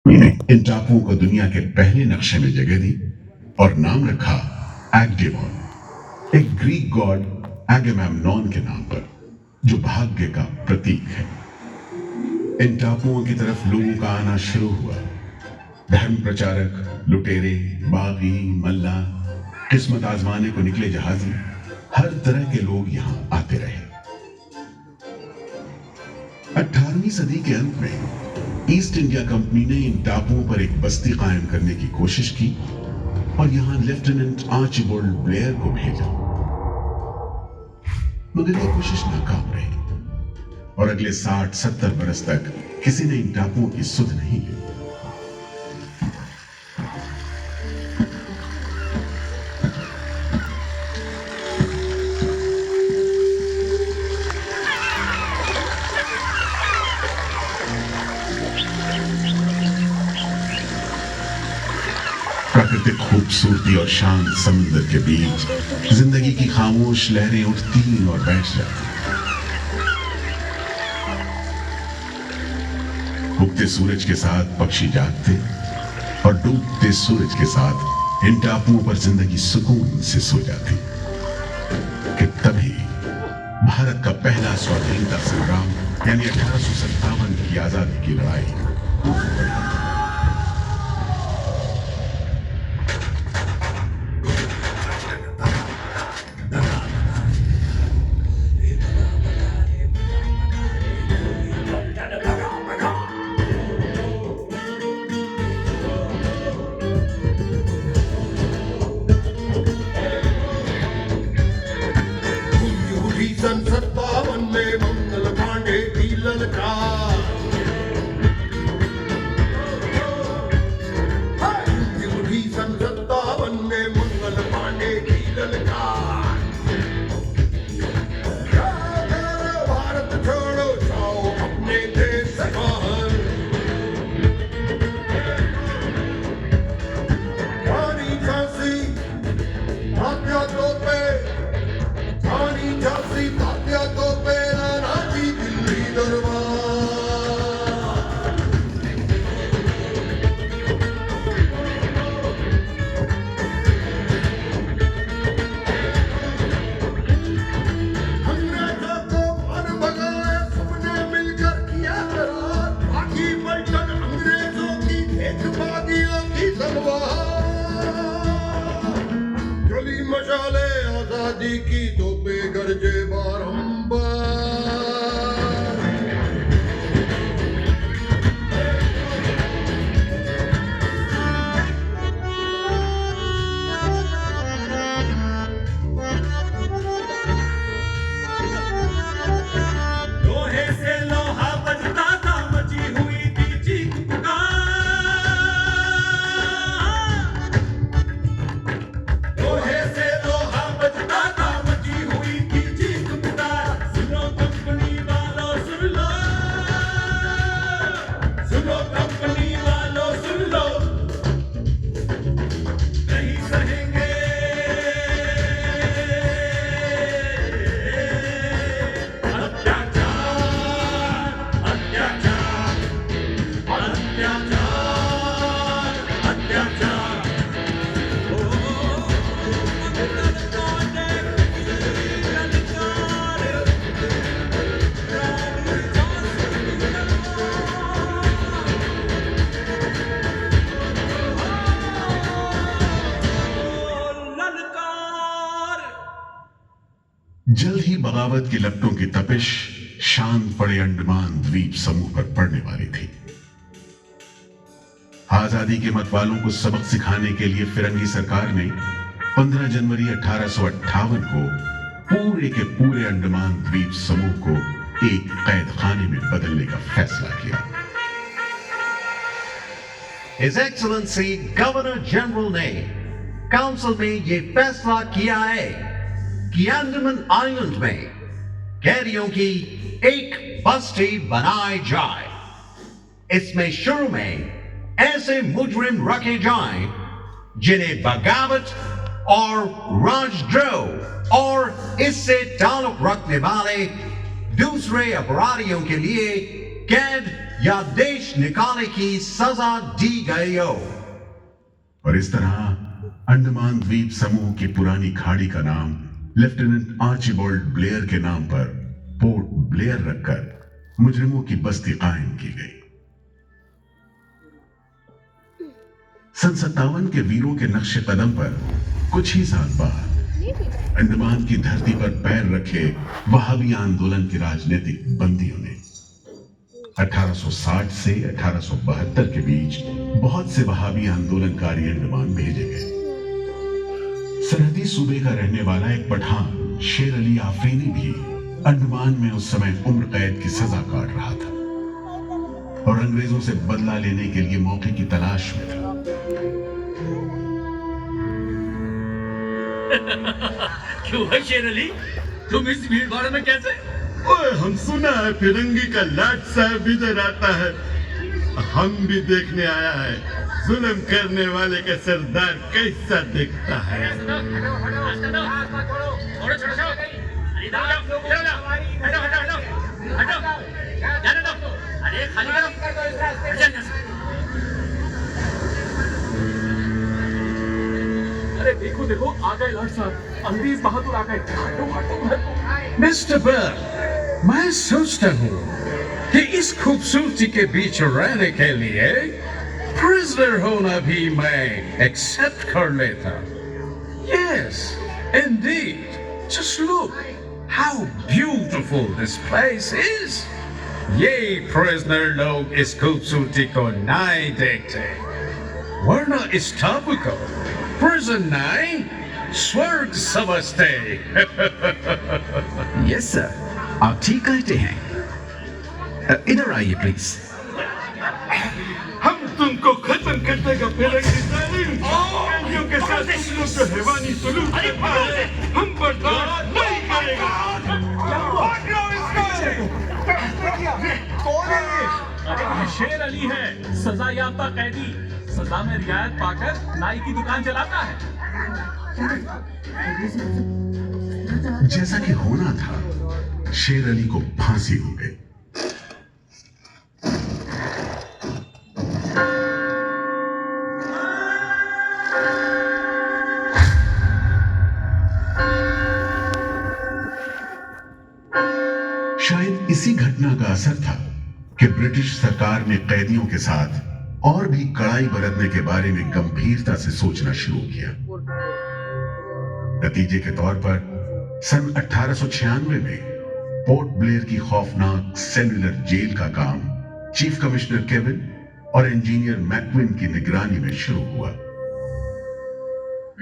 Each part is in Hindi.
ने इन टापुओं को दुनिया के पहले नक्शे में जगह दी और नाम रखा एग्डेमोन, एक ग्रीक गॉड एगेमेम्नॉन के नाम पर, जो भाग्य का प्रतीक है। इन टापुओं की तरफ लोगों का आना शुरू हुआ। धर्म प्रचारक, लुटेरे, बागी, मल्ला, किस्मत आजमाने को निकले जहाजी, हर तरह के लोग यहां आते रहे। 18वीं सदी के अंत में ईस्ट इंडिया कंपनी ने इन टापुओं पर एक बस्ती कायम करने की कोशिश की और यहां लेफ्टिनेंट आर्चिबाल्ड ब्लेयर को भेजा, मगर यह कोशिश नाकाम रही और अगले 60-70 बरस तक किसी ने इन टापुओं की सुध नहीं ली। प्राकृतिक खूबसूरती और शांत समुद्र के बीच जिंदगी की खामोश लहरें उठती और बैठ जाती। उगते सूरज के साथ पक्षी जागते और डूबते सूरज के साथ इन टापुओं पर जिंदगी सुकून से सो जाती। कि तभी भारत का पहला स्वाधीनता संग्राम यानी 1857 की आजादी की लड़ाई। सन 57 में मंगल पांडे की ललकार, उठी सन 57 में मंगल पांडे की ललकार। भारत छोड़ो जाओ अपने देश से बाहर, रानी झांसी तात्या तोपे, रानी झांसी तात्या तोपे, राजी दिल्ली दरबार। अंग्रेजों को मार भगाया सबने मिलकर किया करार, बाकी पलटन अंग्रेजों की एक बागियों की तलवार। जली मशाले आजादी की तोपे गरजे बारंबार। लोहे से लोहा बजता था, मची हुई थी चीख पुकार। लोहे से लोहा बजता था, मची हुई थी चीख पुकार। सुनो कंपनी वालों सुन लो, सुनो कंपनी वालों सुन लो, नहीं सहेंगे जल्द ही बगावत की लपटों की तपिश शांत पड़े अंडमान द्वीप समूह पर पड़ने वाली थी। आजादी के मतवालों को सबक सिखाने के लिए फिरंगी सरकार ने 15 जनवरी 1858 को पूरे के पूरे अंडमान द्वीप समूह को एक कैद खाने में बदलने का फैसला किया। His Excellency गवर्नर जनरल ने काउंसिल में ये फैसला किया है कि अंडमान आइलैंड में कैदियों की एक बस्ती बनाई जाए। इसमें शुरू में ऐसे मुजरिम रखे जाएं जिन्हें बगावत और राजद्रोह और इससे ताल्लुक रखने वाले दूसरे अपराधियों के लिए कैद या देश निकाले की सजा दी गई हो। और इस तरह अंडमान द्वीप समूह की पुरानी खाड़ी का नाम लेफ्टिनेंट आर्चिबाल्ड ब्लेयर के नाम पर पोर्ट ब्लेयर रखकर मुजरिमों की बस्ती कायम की गई। सन 57 के वीरों के नक्शे कदम पर कुछ ही साल बाद अंडमान की धरती पर पैर रखे वहाबी आंदोलन के राजनीतिक बंदियों ने 1860 से 1872 के बीच बहुत से वहाबी आंदोलनकारी अंडमान भेजे गए। सरहदी सूबे का रहने वाला एक पठान शेर अली आफरीनी भी अंडमान में उस समय उम्र कैद की सजा काट रहा था और अंग्रेजों से बदला लेने के लिए मौके की तलाश में था। क्यों है शेर अली, तुम इस भीड़ भाड़ में कैसे? ओए, हम सुना है फिरंगी का लाट साहब इधर आता है। हम भी देखने आया है जुल्म करने वाले का सरदार कैसा दिखता है। अरे देखो देखो, आ गए लाट साहब, अंग्रेज बहादुर आ गए। हटो हटो हटो। मिस्टर बर्न, मैं सोचता हूँ कि इस खूबसूरती के बीच रहने के लिए प्रिजनर होना भी मैं एक्सेप्ट कर लेता। Yes, indeed. Just look how beautiful this place is. ये प्रिजनर लोग इस खूबसूरती को नहीं देखते, वरना इस टापू को प्रिजन नहीं स्वर्ग समझते। यस सर, आप ठीक कहते हैं। इधर आइए प्लीज। हम तुमको खत्म कर देगा फिरंगी जालिम। कैदियों के साथ तुम लोग जो हैवानी सलूक करता है, हम बर्दाश्त नहीं करेगा। अरे ये शेर अली है, सजा याफ्ता कैदी, सजा में रियायत पाकर नाई की दुकान चलाता है। जैसा कि होना था, शेर अली को फांसी हो गई। शायद इसी घटना का असर था कि ब्रिटिश सरकार ने कैदियों के साथ और भी कड़ाई बरतने के बारे में गंभीरता से सोचना शुरू किया। नतीजे के तौर पर सन 1896 में पोर्ट ब्लेयर की खौफनाक सेलुलर जेल का काम चीफ कमिश्नर केविन और इंजीनियर मैक्विन की निगरानी में शुरू हुआ।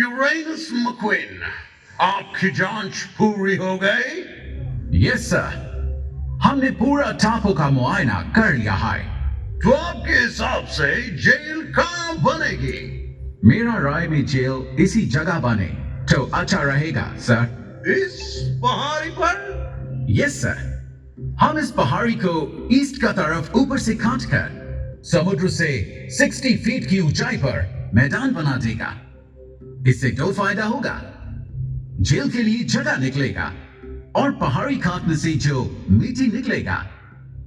यूरेनस मैक्विन, आपकी जांच पूरी हो गई? यस सर, हमने पूरा टापू का मुआयना कर लिया है। तो आपके हिसाब से जेल कहाँ बनेगी? मेरा राय में जेल इसी जगह बने तो अच्छा रहेगा सर। इस पहाड़ी पर? यस सर, हम इस पहाड़ी को ईस्ट का तरफ ऊपर से काटकर समुद्र से 60 फीट की ऊंचाई पर मैदान बना देगा। इससे दो फायदा होगा, जेल के लिए जगह निकलेगा और पहाड़ी काटने से जो मिट्टी निकलेगा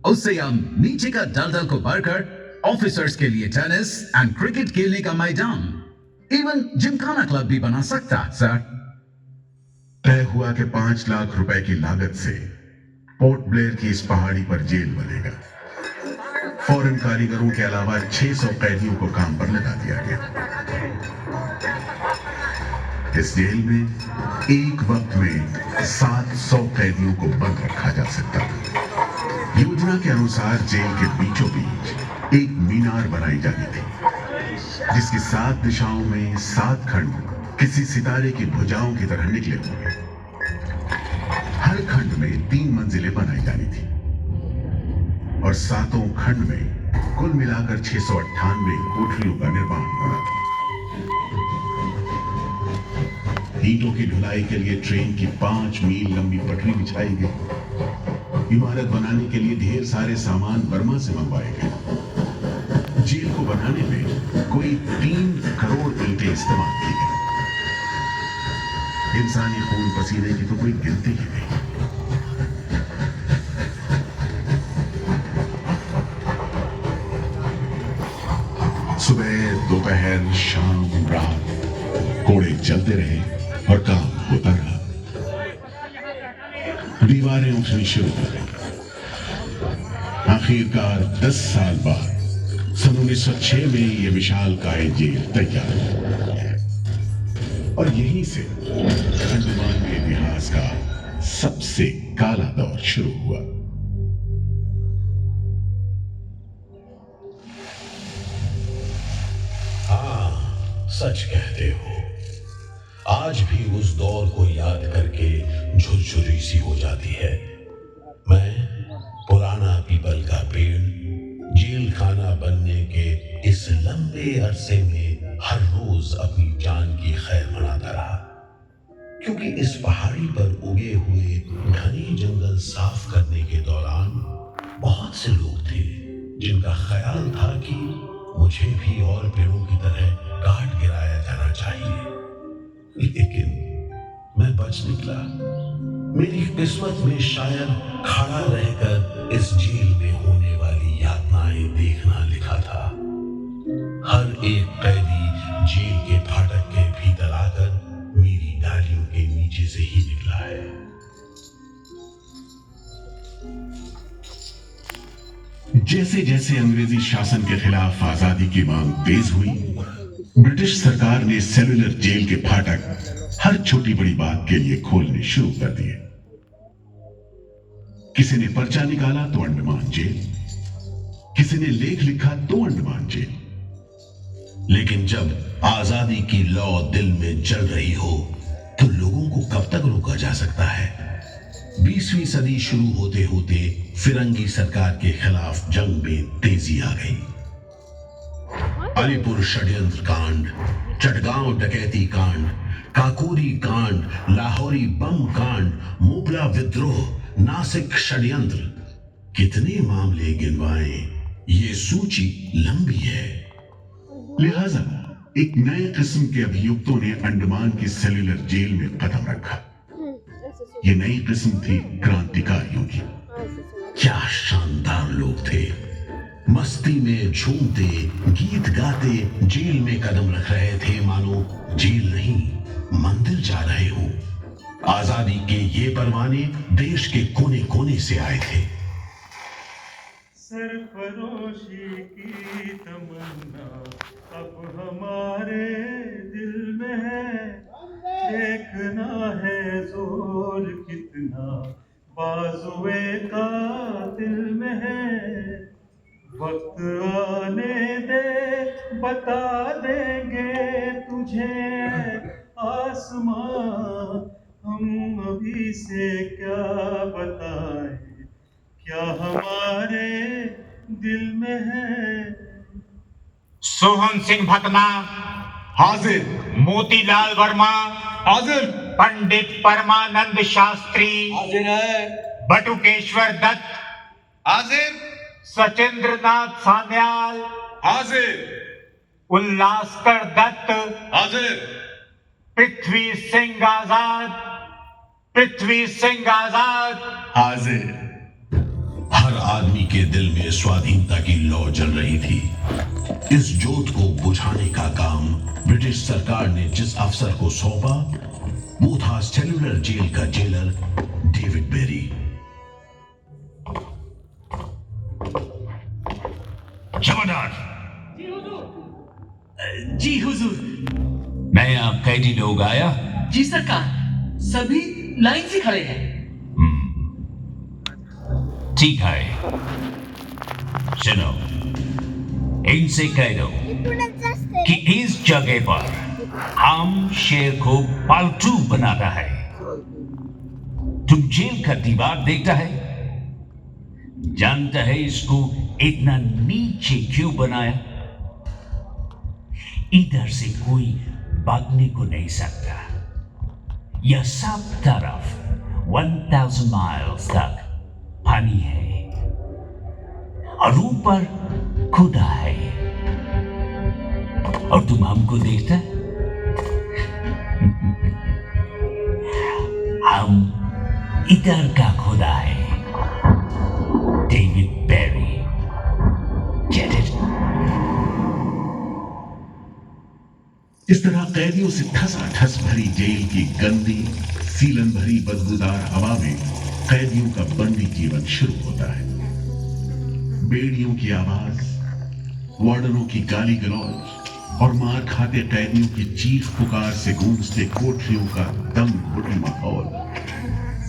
उससे हम नीचे का दलदल को भरकर ऑफिसर्स के लिए टेनिस एंड क्रिकेट खेलने का मैदान, इवन जिमखाना क्लब भी बना सकता सर। तय हुआ कि 5 लाख रुपए की लागत से पोर्ट ब्लेयर की इस पहाड़ी पर जेल बनेगा। फॉरेन कारीगरों के अलावा 600 कैदियों को काम पर लगा दिया गया। इस जेल में एक वक्त में 700 कैदियों को बंद रखा जा सकता था। योजना के अनुसार जेल के बीचों बीच एक मीनार बनाई जानी थी, जिसकी 7 दिशाओं में 7 खंड किसी सितारे की भुजाओं की तरह निकले होंगे। हर खंड में 3 मंजिलें बनाई जानी थी और 7 खंड में कुल मिलाकर 698 कोठरियों का निर्माण होना था। ईंटों की ढुलाई के लिए ट्रेन की 5 मील लंबी पटरी बिछाई गई। इमारत बनाने के लिए ढेर सारे सामान बर्मा से मंगवाए गए। जेल को बनाने में कोई 3 करोड़ ईंटें इस्तेमाल की गई। इंसानी खून पसीने की तो कोई गिनती ही नहीं। सुबह दोपहर शाम रात कोड़े चलते रहे और काम होता रहा। दीवारें उठनी शुरू हो गई। आखिरकार 10 साल बाद सन 1906 में यह विशालकाय जेल तैयार हुई और यहीं से अंडमान के इतिहास का सबसे काला दौर शुरू हुआ। हाँ, सच कहते हो। आज भी उस दौर को याद करके झुरझुरी सी हो जाती है। मैं पुराना पीपल का पेड़ जेल खाना बनने के इस लंबे अरसे में हर रोज अपनी जान की खैर मनाता रहा, क्योंकि इस पहाड़ी पर उगे हुए घने जंगल साफ करने के दौरान बहुत से लोग थे जिनका ख्याल था कि मुझे भी और पेड़ों की तरह काट गिराया जाना चाहिए, लेकिन मैं बच निकला। मेरी किस्मत में शायद खड़ा रहकर इस जेल में होने वाली यातनाएं देखना लिखा था। हर एक कैदी जेल के फाटक के भीतर आकर मेरी डालियों के नीचे से ही निकला है। जैसे जैसे अंग्रेजी शासन के खिलाफ आजादी की मांग तेज हुई, ब्रिटिश सरकार ने सेलुलर जेल के फाटक हर छोटी बड़ी बात के लिए खोलने शुरू कर दिए। किसी ने पर्चा निकाला तो अंडमान जेल, किसी ने लेख लिखा तो अंडमान जेल। लेकिन जब आजादी की लौ दिल में जल रही हो तो लोगों को कब तक रोका जा सकता है? 20वीं सदी शुरू होते होते फिरंगी सरकार के खिलाफ जंग में तेजी आ गई। अलीपुर षड्यंत्र कांड, चटगांव डकैती कांड, काकोरी कांड, लाहौरी बम कांड, मोपला विद्रोह, नासिक षड्यंत्र, कितने मामले गिनवाएं, ये सूची लंबी है। लिहाजा एक नए किस्म के अभियुक्तों ने अंडमान की सेल्युलर जेल में कदम रखा। ये नई किस्म थी क्रांतिकारियों की। क्या शानदार लोग थे, मस्ती में झूमते गीत गाते जेल में कदम रख रहे थे, मानो जेल नहीं मंदिर जा रहे हो। आजादी के ये परवाने देश के कोने कोने से आए थे। सरफरोशी की तमन्ना अब हमारे दिल में है, देखना है जोर कितना बाजुए का दिल में है। वक्त आने दे बता देंगे तुझे आसमां, हम अभी से क्या बताएं क्या हमारे दिल में है। सोहन सिंह भतना हाजिर, मोतीलाल वर्मा हाजिर, पंडित परमानंद शास्त्री हाजिर है, बटुकेश्वर दत्त हाजिर, सचिंद्र नाथ सान्याल हाजिर, उल्लासकर दत्त हाजिर, पृथ्वी सिंह आजाद, पृथ्वी सिंह आजाद हाजिर। हर आदमी के दिल में स्वाधीनता की लौ जल रही थी। इस जोत को बुझाने का काम ब्रिटिश सरकार ने जिस अफसर को सौंपा वो था सेल्युलर जेल का जेलर डेविड बेरी। जमादार जी हुजूर। नया कैदी लोग आया? जी सरकार, सभी लाइन से खड़े हैं। ठीक है, सुनो, इनसे कह दो कि इस जगह पर हम शेर को पालतू बनाता है। तुम जेल का दीवार देखता है, जानता है इसको इतना नीचे क्यों बनाया? इधर से कोई भागने को नहीं सकता। यह सब तरफ 1000 माइल्स तक पानी है और ऊपर खुदा है, और तुम हमको देखता? हम इधर का खुदा है, डेविड बेरी। Get it? इस तरह कैदियों से ठसाठस भरी जेल की गंदी सीलन भरी बदबूदार हवा में कैदियों का बंदी जीवन शुरू होता है। बेड़ियों की आवाज, वार्डनों की गाली गलौज और मार खाते कैदियों की चीख पुकार से गूंजते कोठरियों का दम घुटी माहौल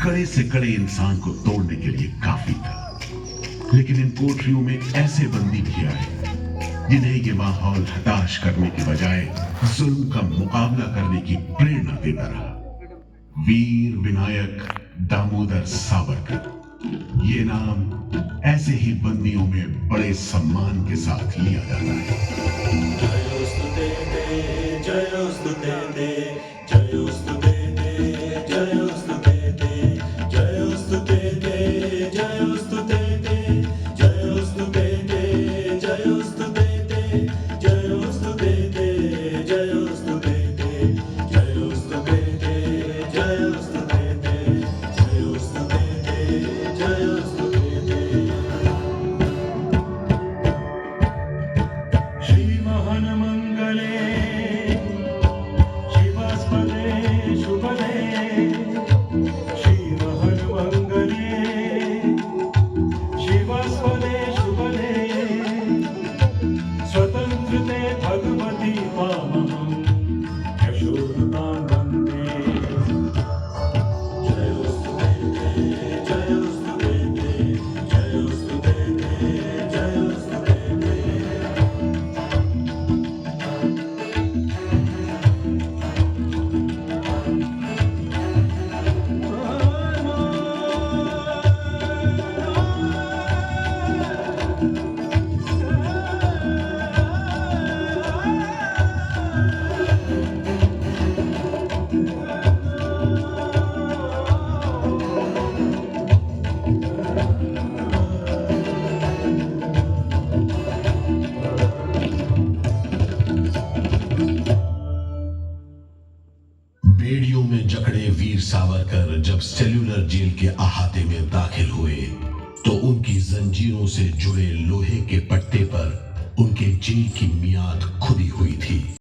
कड़े से कड़े इंसान को तोड़ने के लिए काफी था। लेकिन इन कोठरियों में ऐसे बंदी भी आए जिन्हें ये माहौल हताश करने की बजाय जुल्म का मुकाबला करने की प्रेरणा देता रहा। वीर विनायक दामोदर सावरकर, ये नाम ऐसे ही बंदियों में बड़े सम्मान के साथ लिया जाता है। जयोस्तुते ते जयोस्तुते ते जयोस्तुते ते जयोस्तुते ते जयोस्तुते ते जयोस्तुते ते जयोस्तुते ते जयोस्तुते ते जयोस्तुते ते जयोस्तुते ते जयोस्तुते ते जयोस्तुते ते जयोस्तुते ते जयोस्तुते ते श्रीमहन मंगले शिवास्पदे शुभदे श्रीमहन मंगले शिवास्पदे शुभदे स्वतंत्रते भगवती पावनं यशोदां वन्दे जयोस्तुते ते जयोस्तुते ते जयोस्तुते ते जयोस्तुते ते बेड़ियों में जकड़े वीर सावरकर जब सेल्यूलर जेल के अहाते में दाखिल हुए तो उनकी जंजीरों से जुड़े लोहे के पट्टे पर उनके जेल की